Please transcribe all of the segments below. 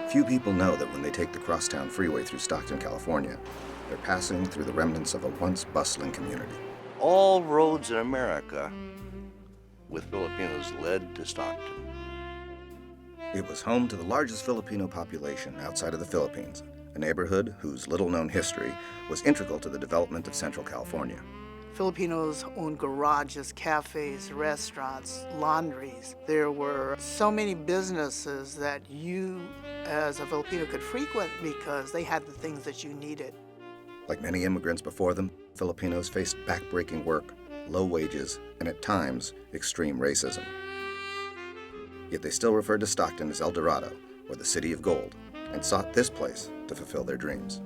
Few people know that when they take the crosstown freeway through Stockton, California, they're passing through the remnants of a once bustling community. All roads in America with Filipinos led to Stockton. It was home to the largest Filipino population outside of the Philippines, a neighborhood whose little-known history was integral to the development of Central California. Filipinos owned garages, cafes, restaurants, laundries. There were so many businesses that you, as a Filipino, could frequent because they had the things that you needed. Like many immigrants before them, Filipinos faced backbreaking work, low wages, and at times, extreme racism. Yet they still referred to Stockton as El Dorado, or the City of Gold, and sought this place to fulfill their dreams.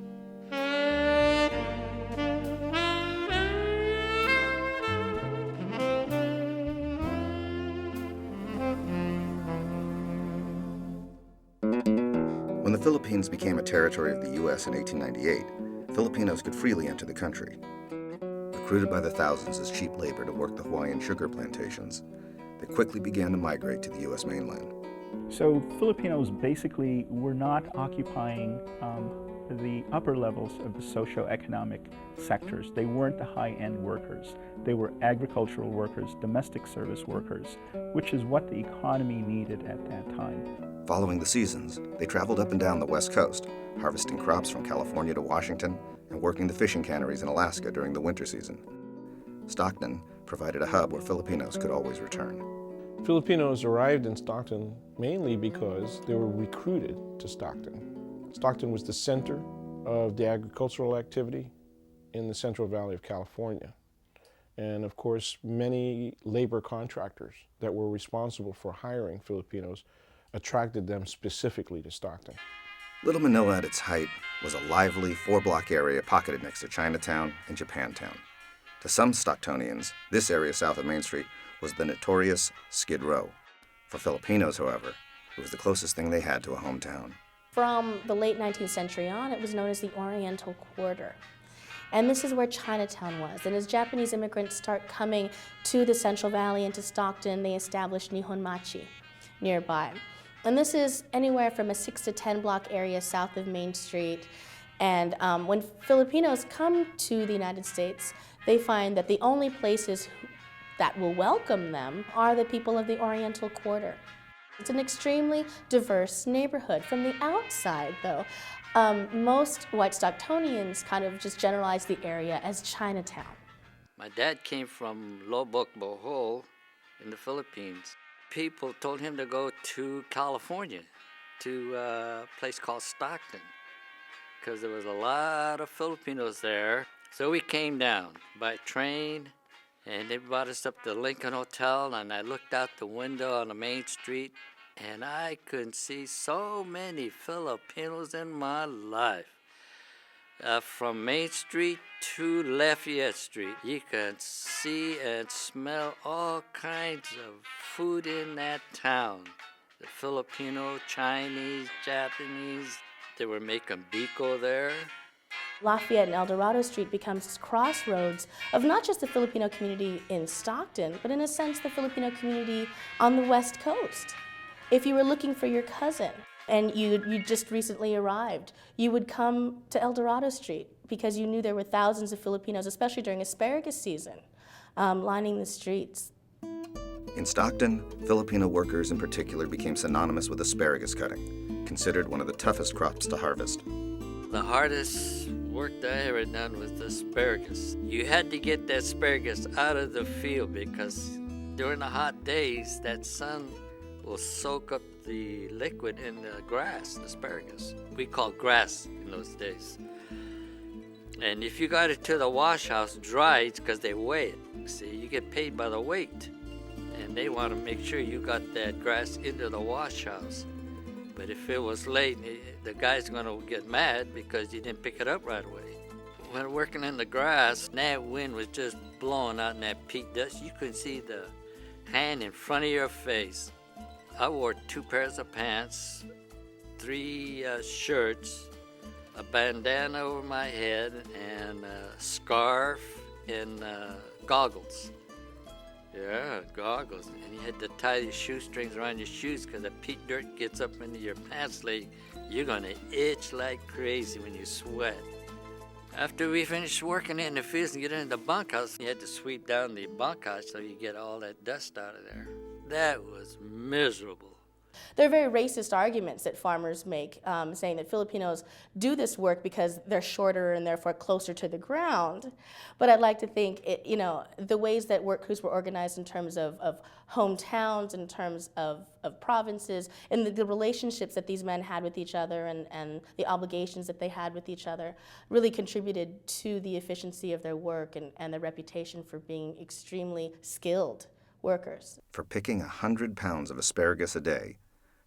When the Philippines became a territory of the U.S. in 1898, Filipinos could freely enter the country. Recruited by the thousands as cheap labor to work the Hawaiian sugar plantations, they quickly began to migrate to the U.S. mainland. So Filipinos basically were not occupying the upper levels of the socio-economic sectors. They weren't the high-end workers. They were agricultural workers, domestic service workers, which is what the economy needed at that time. Following the seasons, they traveled up and down the West Coast, harvesting crops from California to Washington and working the fishing canneries in Alaska during the winter season. Stockton provided a hub where Filipinos could always return. Filipinos arrived in Stockton mainly because they were recruited to Stockton. Stockton was the center of the agricultural activity in the Central Valley of California. And of course, many labor contractors that were responsible for hiring Filipinos attracted them specifically to Stockton. Little Manila at its height was a lively four-block area pocketed next to Chinatown and Japantown. To some Stocktonians, this area south of Main Street was the notorious Skid Row. For Filipinos, however, it was the closest thing they had to a hometown. From the late 19th century on, it was known as the Oriental Quarter. And this is where Chinatown was. And as Japanese immigrants start coming to the Central Valley and to Stockton, they established Nihonmachi nearby. And this is anywhere from a 6 to 10 block area south of Main Street. And when Filipinos come to the United States, they find that the only places that will welcome them are the people of the Oriental Quarter. It's an extremely diverse neighborhood. From the outside, though, most white Stocktonians kind of just generalize the area as Chinatown. My dad came from Lobok, Bohol in the Philippines. People told him to go to California, to a place called Stockton, because there was a lot of Filipinos there. So we came down by train, and they brought us up to the Lincoln Hotel, and I looked out the window on the main street, and I could see so many Filipinos in my life. From Main Street to Lafayette Street, you can see and smell all kinds of food in that town. The Filipino, Chinese, Japanese, they were making biko there. Lafayette and El Dorado Street becomes this crossroads of not just the Filipino community in Stockton, but in a sense the Filipino community on the West Coast. If you were looking for your cousin and you just recently arrived, you would come to El Dorado Street because you knew there were thousands of Filipinos, especially during asparagus season, lining the streets. In Stockton, Filipino workers in particular became synonymous with asparagus cutting, considered one of the toughest crops to harvest. The hardest work that I ever done was the asparagus. You had to get the asparagus out of the field because during the hot days, that sun will soak up the liquid in the grass, the asparagus. We called grass in those days. And if you got it to the wash house dry, it's because they weigh it. See, you get paid by the weight. And they want to make sure you got that grass into the wash house. But if it was late, the guy's going to get mad because you didn't pick it up right away. When working in the grass, that wind was just blowing out in that peat dust. You couldn't see the hand in front of your face. I wore 2 pairs of pants, 3 shirts, a bandana over my head, and a scarf, and goggles. Yeah, goggles. And you had to tie your shoestrings around your shoes because the peat dirt gets up into your pants leg You're gonna itch like crazy when you sweat. After we finished working in the fields and get into the bunkhouse, you had to sweep down the bunkhouse so you get all that dust out of there. That was miserable. There are very racist arguments that farmers make, saying that Filipinos do this work because they're shorter and therefore closer to the ground. But I'd like to think, the ways that work crews were organized in terms of hometowns, in terms of provinces, and the relationships that these men had with each other and the obligations that they had with each other really contributed to the efficiency of their work and their reputation for being extremely skilled workers. For picking 100 pounds of asparagus a day,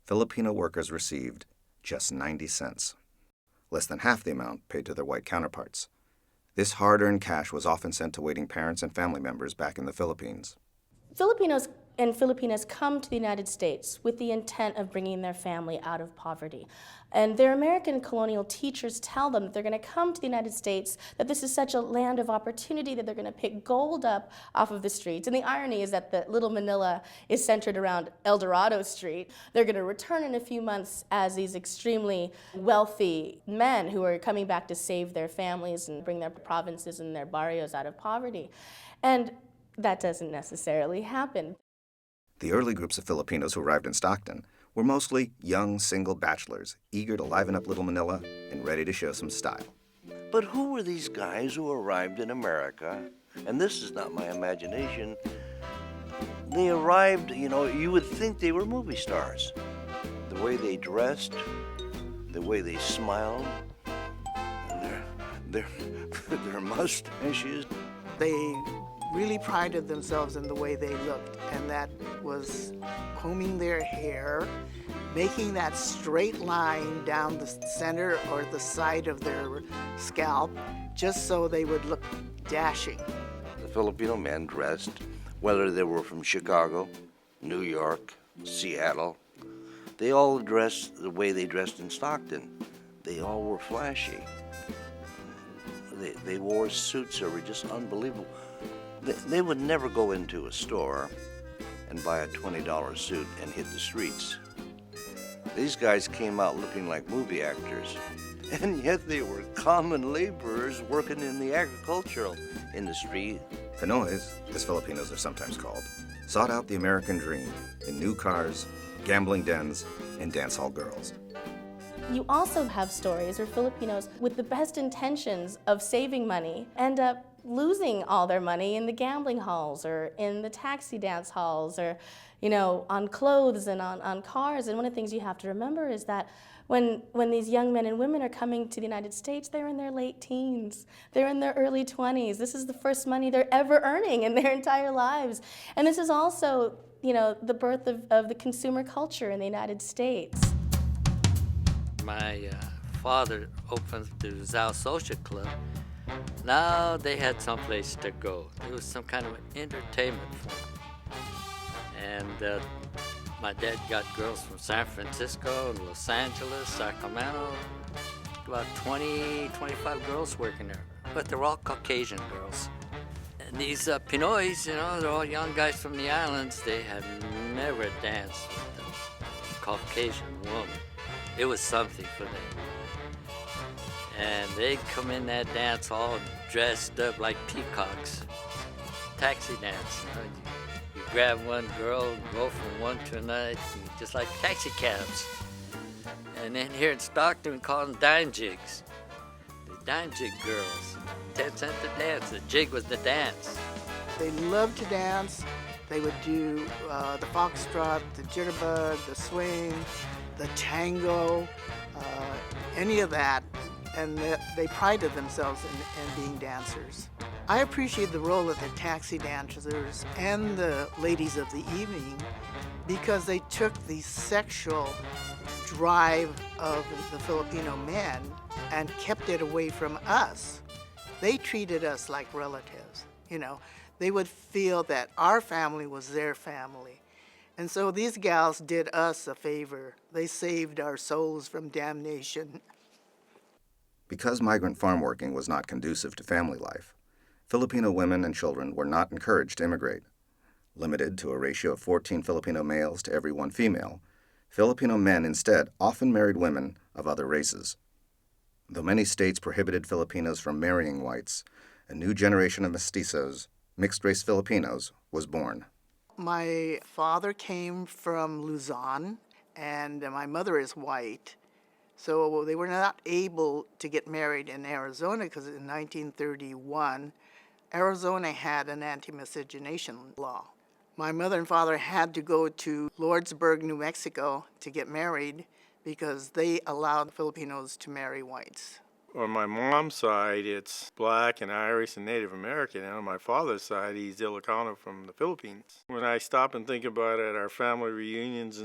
Filipino workers received just 90 cents, less than half the amount paid to their white counterparts. This hard-earned cash was often sent to waiting parents and family members back in the Philippines. Filipinos and Filipinas come to the United States with the intent of bringing their family out of poverty. And their American colonial teachers tell them that they're going to come to the United States, that this is such a land of opportunity, that they're going to pick gold up off of the streets. And the irony is that the little Manila is centered around El Dorado Street. They're going to return in a few months as these extremely wealthy men who are coming back to save their families and bring their provinces and their barrios out of poverty. And that doesn't necessarily happen. The early groups of Filipinos who arrived in Stockton were mostly young single bachelors, eager to liven up Little Manila and ready to show some style. But who were these guys who arrived in America? And this is not my imagination. They arrived, you would think they were movie stars. The way they dressed, the way they smiled, their mustaches. They really prided themselves in the way they looked, and that was combing their hair, making that straight line down the center or the side of their scalp, just so they would look dashing. The Filipino men dressed, whether they were from Chicago, New York, Seattle, they all dressed the way they dressed in Stockton. They all were flashy. They wore suits that were just unbelievable. They would never go into a store and buy a $20 suit and hit the streets. These guys came out looking like movie actors, and yet they were common laborers working in the agricultural industry. Pinoys, as Filipinos are sometimes called, sought out the American dream in new cars, gambling dens, and dance hall girls. You also have stories where Filipinos, with the best intentions of saving money, end up losing all their money in the gambling halls or in the taxi dance halls or, on clothes and on cars. And one of the things you have to remember is that when these young men and women are coming to the United States, they're in their late teens. They're in their early 20s. This is the first money they're ever earning in their entire lives. And this is also, the birth of the consumer culture in the United States. My father opened the Gonzales Social Club. Now they had someplace to go. It was some kind of entertainment for them. And my dad got girls from San Francisco, Los Angeles, Sacramento, about 20, 25 girls working there. But they're all Caucasian girls. And these Pinoys, they're all young guys from the islands. They had never danced with a Caucasian woman. It was something for them. And they'd come in that dance all dressed up like peacocks. Taxi dance. You grab one girl, go from one to another, just like taxi cabs. And then here in Stockton, we call them dime jigs. The dime jig girls. 10 cents to dance. The jig was the dance. They loved to dance. They would do the foxtrot, the jitterbug, the swing, the tango, any of that. And they prided themselves in being dancers. I appreciate the role of the taxi dancers and the ladies of the evening because they took the sexual drive of the Filipino men and kept it away from us. They treated us like relatives, They would feel that our family was their family. And so these gals did us a favor. They saved our souls from damnation. Because migrant farm working was not conducive to family life, Filipino women and children were not encouraged to immigrate. Limited to a ratio of 14 Filipino males to every 1 female, Filipino men instead often married women of other races. Though many states prohibited Filipinos from marrying whites, a new generation of mestizos, mixed-race Filipinos, was born. My father came from Luzon, and my mother is white. So they were not able to get married in Arizona because in 1931, Arizona had an anti-miscegenation law. My mother and father had to go to Lordsburg, New Mexico to get married because they allowed Filipinos to marry whites. On my mom's side, it's black and Irish and Native American. And on my father's side, he's Ilocano from the Philippines. When I stop and think about it, our family reunions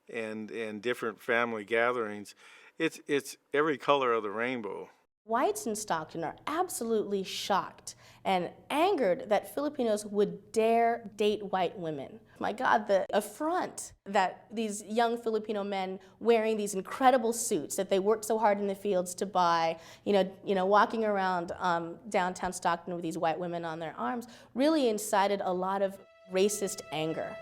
and different family gatherings, it's every color of the rainbow. Whites in Stockton are absolutely shocked and angered that Filipinos would dare date white women. My God, the affront that these young Filipino men wearing these incredible suits that they worked so hard in the fields to buy, walking around downtown Stockton with these white women on their arms, really incited a lot of racist anger.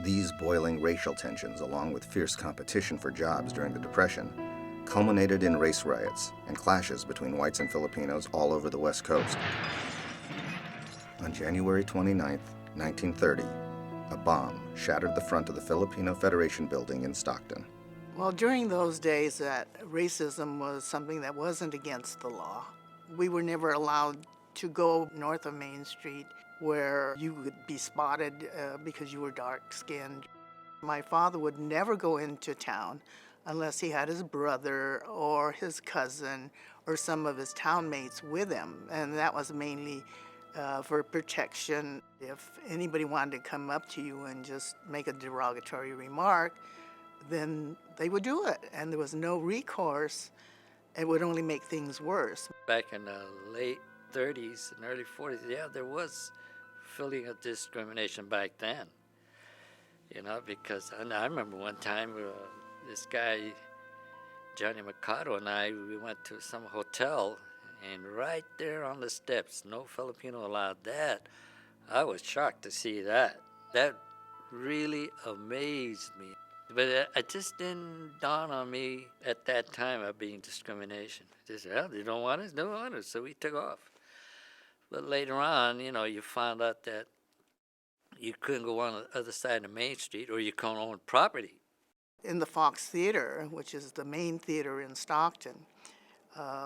These boiling racial tensions, along with fierce competition for jobs during the Depression, culminated in race riots and clashes between whites and Filipinos all over the West Coast. On January 29, 1930, a bomb shattered the front of the Filipino Federation building in Stockton. Well, during those days, that racism was something that wasn't against the law. We were never allowed to go north of Main Street where you would be spotted because you were dark-skinned. My father would never go into town unless he had his brother or his cousin or some of his townmates with him, and that was mainly for protection. If anybody wanted to come up to you and just make a derogatory remark, then they would do it, and there was no recourse. It would only make things worse. Back in the late 30s and early 40s, yeah, there was feeling of discrimination back then, because I remember one time this guy, Johnny Mercado, and we went to some hotel, and right there on the steps, no Filipino allowed. That, I was shocked to see that. That really amazed me. But it just didn't dawn on me at that time of being discrimination. Just, they don't want us, don't want us, so we took off. But later on, you found out that you couldn't go on the other side of Main Street or you couldn't own property. In the Fox Theater, which is the main theater in Stockton,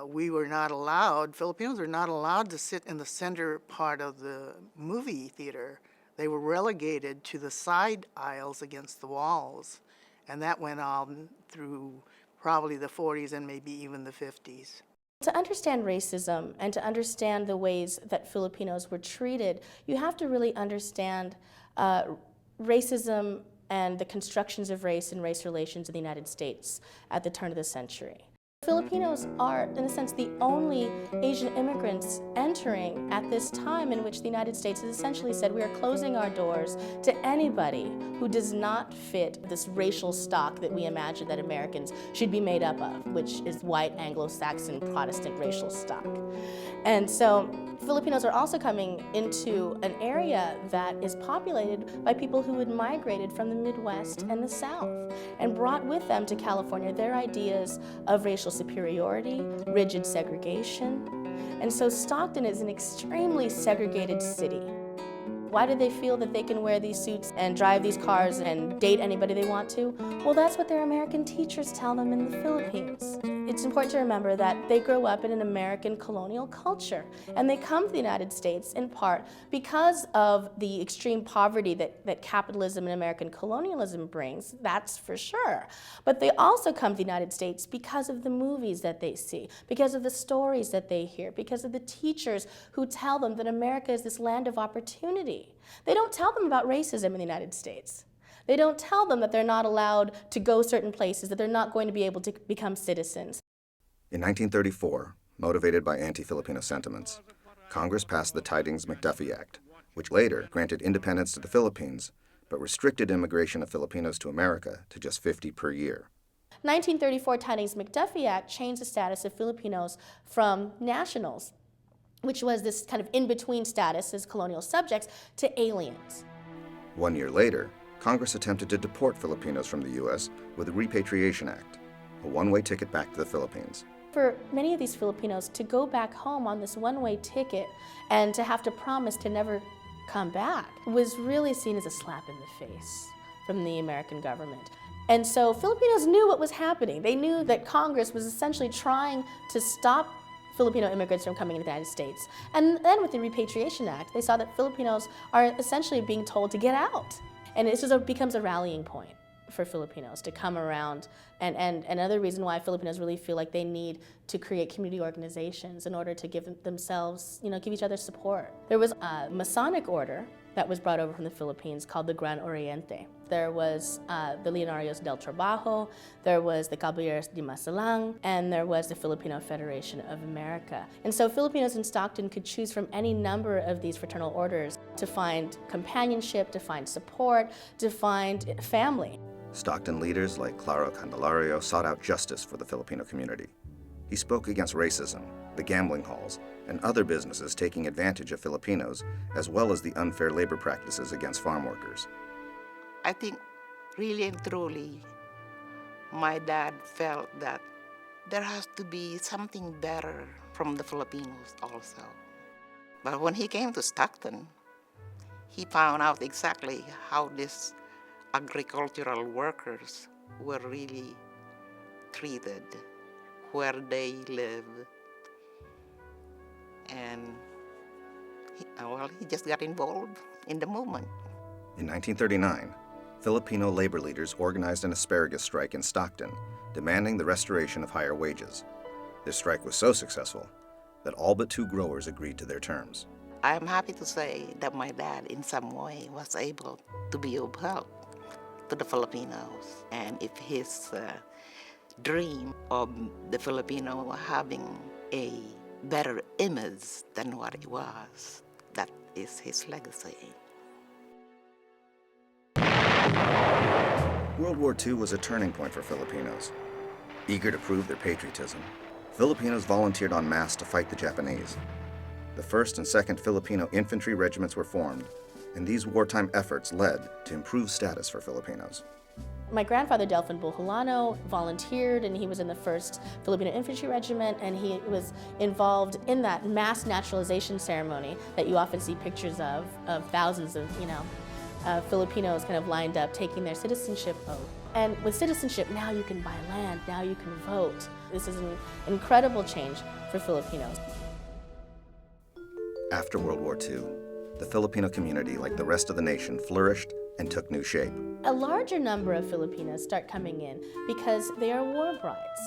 we were not allowed, Filipinos were not allowed to sit in the center part of the movie theater. They were relegated to the side aisles against the walls. And that went on through probably the 40s and maybe even the 50s. To understand racism and to understand the ways that Filipinos were treated, you have to really understand racism and the constructions of race and race relations in the United States at the turn of the century. Filipinos are, in a sense, the only Asian immigrants entering at this time in which the United States has essentially said we are closing our doors to anybody who does not fit this racial stock that we imagine that Americans should be made up of, which is white, Anglo-Saxon, Protestant racial stock. And so Filipinos are also coming into an area that is populated by people who had migrated from the Midwest and the South and brought with them to California their ideas of racial superiority, rigid segregation. And so Stockton is an extremely segregated city. Why do they feel that they can wear these suits and drive these cars and date anybody they want to? Well, that's what their American teachers tell them in the Philippines. It's important to remember that they grow up in an American colonial culture, and they come to the United States in part because of the extreme poverty that capitalism and American colonialism brings, that's for sure. But they also come to the United States because of the movies that they see, because of the stories that they hear, because of the teachers who tell them that America is this land of opportunity. They don't tell them about racism in the United States. They don't tell them that they're not allowed to go certain places, that they're not going to be able to become citizens. In 1934, motivated by anti-Filipino sentiments, Congress passed the Tidings-McDuffie Act, which later granted independence to the Philippines, but restricted immigration of Filipinos to America to just 50 per year. 1934 Tidings-McDuffie Act changed the status of Filipinos from nationals, which was this kind of in-between status as colonial subjects, to aliens. 1 year later, Congress attempted to deport Filipinos from the U.S. with the Repatriation Act. a one-way ticket back to the Philippines. For many of these Filipinos to go back home on this one-way ticket and to have to promise to never come back was really seen as a slap in the face from the American government. And so Filipinos knew what was happening. They knew that Congress was essentially trying to stop Filipino immigrants from coming into the United States. And then with the Repatriation Act, they saw that Filipinos are essentially being told to get out. And it just becomes a rallying point for Filipinos to come around. And another reason why Filipinos really feel like they need to create community organizations in order to give themselves, give each other support. There was a Masonic order that was brought over from the Philippines called the Gran Oriente. There was the Leonarios del Trabajo, there was the Caballeros de Masalang, and there was the Filipino Federation of America. And so Filipinos in Stockton could choose from any number of these fraternal orders to find companionship, to find support, to find family. Stockton leaders like Candelario sought out justice for the Filipino community. He spoke against racism, the gambling halls, and other businesses taking advantage of Filipinos, as well as the unfair labor practices against farm workers. I think really and truly, my dad felt that there has to be something better from the Filipinos also. But when he came to Stockton, he found out exactly how these agricultural workers were really treated, where they live. And he just got involved in the movement. In 1939, Filipino labor leaders organized an asparagus strike in Stockton, demanding the restoration of higher wages. This strike was so successful that all but 2 growers agreed to their terms. I am happy to say that my dad, in some way, was able to be of help to the Filipinos. And if his dream of the Filipino having a better image than what it was, that is his legacy. World War II was a turning point for Filipinos. Eager to prove their patriotism, Filipinos volunteered en masse to fight the Japanese. The 1st and 2nd Filipino infantry regiments were formed, and these wartime efforts led to improved status for Filipinos. My grandfather, Delfin Buholano, volunteered, and he was in the 1st Filipino Infantry Regiment, and he was involved in that mass naturalization ceremony that you often see pictures of thousands of, Filipinos kind of lined up taking their citizenship oath. And with citizenship, now you can buy land, now you can vote. This is an incredible change for Filipinos. After World War II, the Filipino community, like the rest of the nation, flourished and took new shape. A larger number of Filipinos start coming in because they are war brides.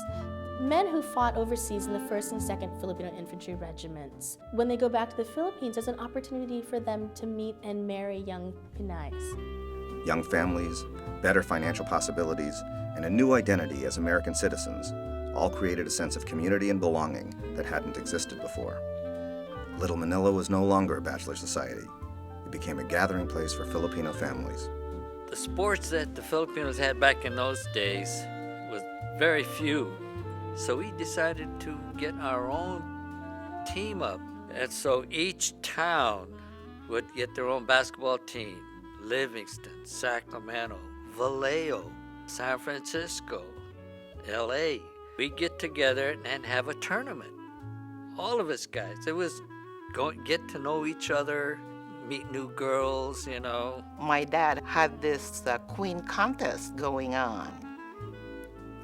Men who fought overseas in the 1st and 2nd Filipino Infantry Regiments, when they go back to the Philippines, there's an opportunity for them to meet and marry young Pinays. Young families, better financial possibilities, and a new identity as American citizens all created a sense of community and belonging that hadn't existed before. Little Manila was no longer a bachelor society. It became a gathering place for Filipino families. The sports that the Filipinos had back in those days was very few. So we decided to get our own team up. And so each town would get their own basketball team. Livingston, Sacramento, Vallejo, San Francisco, LA. We'd get together and have a tournament. All of us guys. It was get to know each other, meet new girls, My dad had this queen contest going on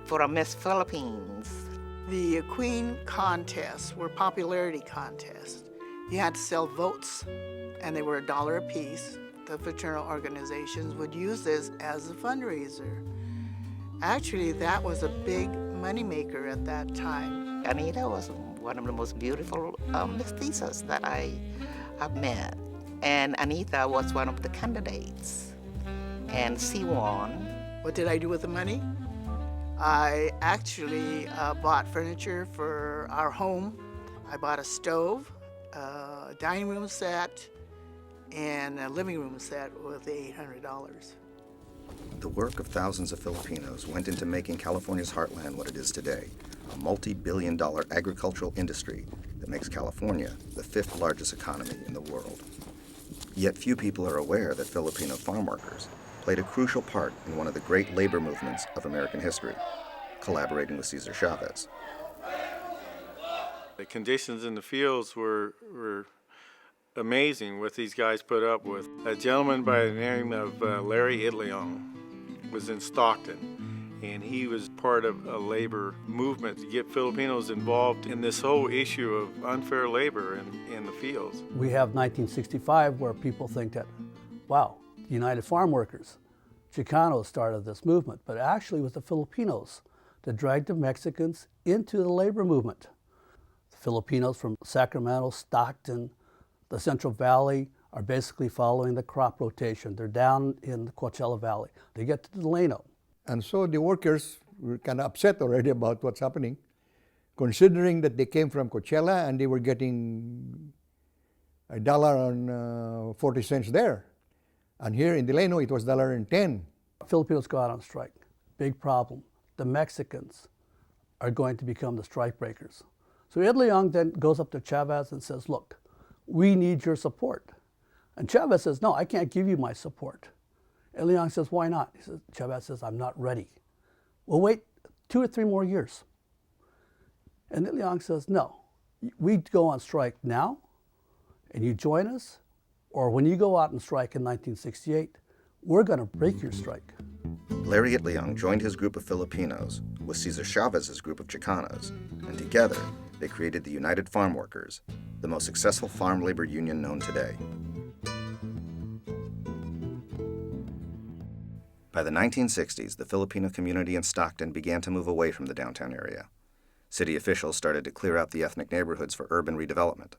for a Miss Philippines. The queen contests were popularity contests. You had to sell votes, and they were $1 a piece. The fraternal organizations would use this as a fundraiser. Actually, that was a big moneymaker at that time. Anita was one of the most beautiful mestizas that I have met. And Anita was one of the candidates. And she won. What did I do with the money? I actually bought furniture for our home. I bought a stove, a dining room set, and a living room set with $800. The work of thousands of Filipinos went into making California's Heartland what it is today, a multi-billion-dollar agricultural industry that makes California the 5th largest economy in the world. Yet few people are aware that Filipino farm workers played a crucial part in one of the great labor movements of American history. collaborating with Cesar Chavez. The conditions in the fields were amazing what these guys put up with. A gentleman by the name of Larry Itliong was in Stockton, and he was part of a labor movement to get Filipinos involved in this whole issue of unfair labor in the fields. We have 1965 where people think that, wow, the United Farm Workers, Chicanos started this movement, but actually it was the Filipinos that dragged the Mexicans into the labor movement. The Filipinos from Sacramento, Stockton, the Central Valley are basically following the crop rotation. They're down in the Coachella Valley. They get to Delano. And so the workers were kind of upset already about what's happening, considering that they came from Coachella and they were getting $1.40 there. And here in Delano, it was $1.10. Filipinos go out on strike. Big problem. The Mexicans are going to become the strike breakers. So Itliong then goes up to Chavez and says, look, we need your support. And Chavez says, no, I can't give you my support. Itliong says, why not? Chavez says, I'm not ready. We'll wait 2 or 3 more years. And Itliong says, no, we go on strike now, and you join us, or when you go out and strike in 1968, we're going to break your strike. Larry Itliong joined his group of Filipinos with Cesar Chavez's group of Chicanos, and together they created the United Farm Workers, the most successful farm labor union known today. By the 1960s, the Filipino community in Stockton began to move away from the downtown area. City officials started to clear out the ethnic neighborhoods for urban redevelopment.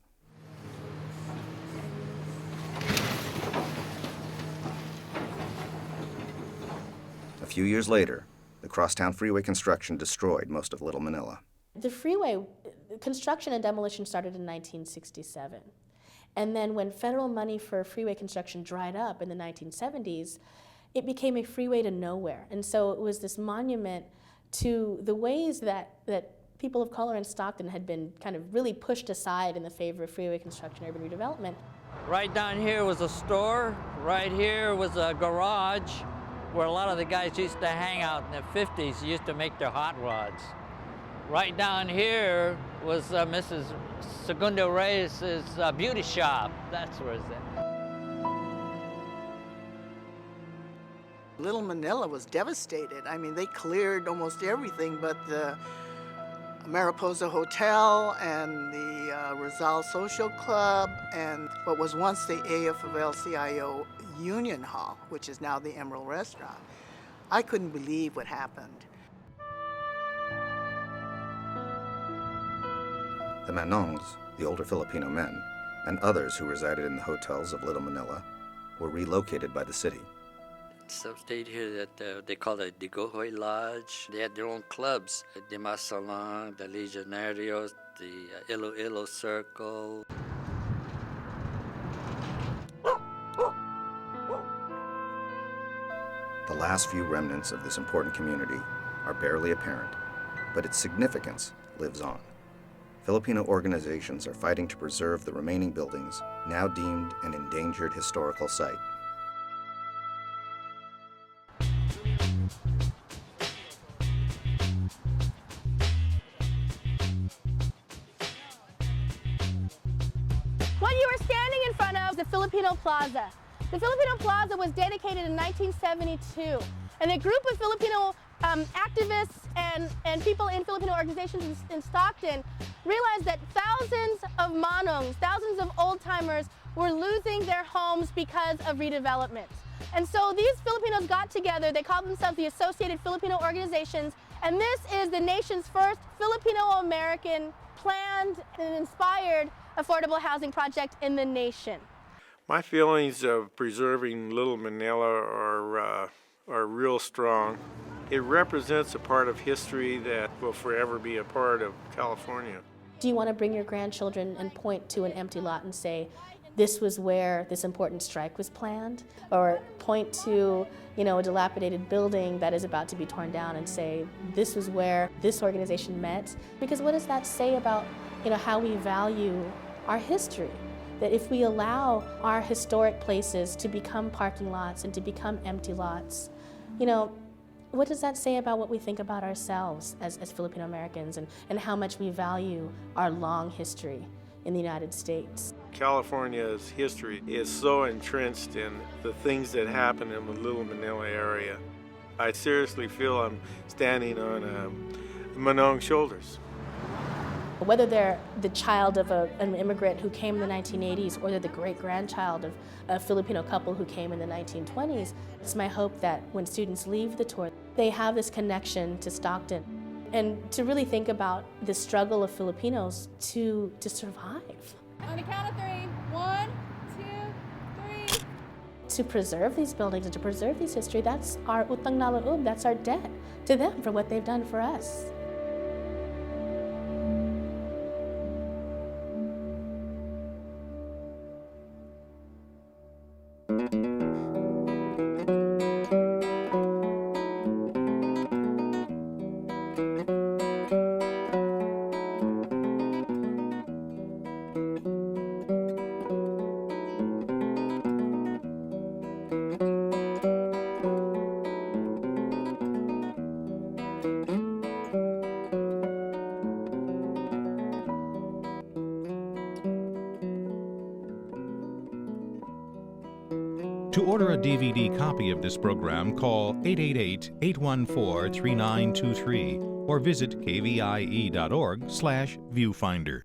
A few years later, the crosstown freeway construction destroyed most of Little Manila. The freeway construction and demolition started in 1967. And then when federal money for freeway construction dried up in the 1970s, it became a freeway to nowhere. And so it was this monument to the ways that people of color in Stockton had been kind of really pushed aside in the favor of freeway construction and urban redevelopment. Right down here was a store. Right here was a garage where a lot of the guys used to hang out in the 50s, used to make their hot rods. Right down here was Mrs. Segunda Reyes' beauty shop. That's where it's at. Little Manila was devastated. I mean, they cleared almost everything but the Mariposa Hotel and the Rizal Social Club and what was once the AFL-CIO Union Hall, which is now the Emerald Restaurant. I couldn't believe what happened. The Manongs, the older Filipino men, and others who resided in the hotels of Little Manila were relocated by the city. Some stayed here that they called it the Digohoy Lodge. They had their own clubs, the Mabalon, the Legionarios, the Iloilo Circle. The last few remnants of this important community are barely apparent, but its significance lives on. Filipino organizations are fighting to preserve the remaining buildings, now deemed an endangered historical site. What you are standing in front of is the Filipino Plaza. The Filipino Plaza was dedicated in 1972, and a group of Filipino activists and people in Filipino organizations in Stockton realized that thousands of manongs, thousands of old-timers were losing their homes because of redevelopment. And so these Filipinos got together, they called themselves the Associated Filipino Organizations, and this is the nation's first Filipino-American planned and inspired affordable housing project in the nation. My feelings of preserving Little Manila are real strong. It represents a part of history that will forever be a part of California. Do you want to bring your grandchildren and point to an empty lot and say, this was where this important strike was planned? Or point to, a dilapidated building that is about to be torn down and say, this was where this organization met? Because what does that say about, how we value our history? That if we allow our historic places to become parking lots and to become empty lots, what does that say about what we think about ourselves as Filipino Americans and how much we value our long history in the United States? California's history is so entrenched in the things that happen in the Little Manila area. I seriously feel I'm standing on Manong's shoulders. Whether they're the child of an immigrant who came in the 1980s or they're the great-grandchild of a Filipino couple who came in the 1920s, it's my hope that when students leave the tour, they have this connection to Stockton and to really think about the struggle of Filipinos to survive. On the count of 3, 1, 2, 3. To preserve these buildings and to preserve this history, that's our utang na loob, that's our debt to them for what they've done for us. To order a DVD copy of this program, call 888-814-3923 or visit kvie.org/viewfinder.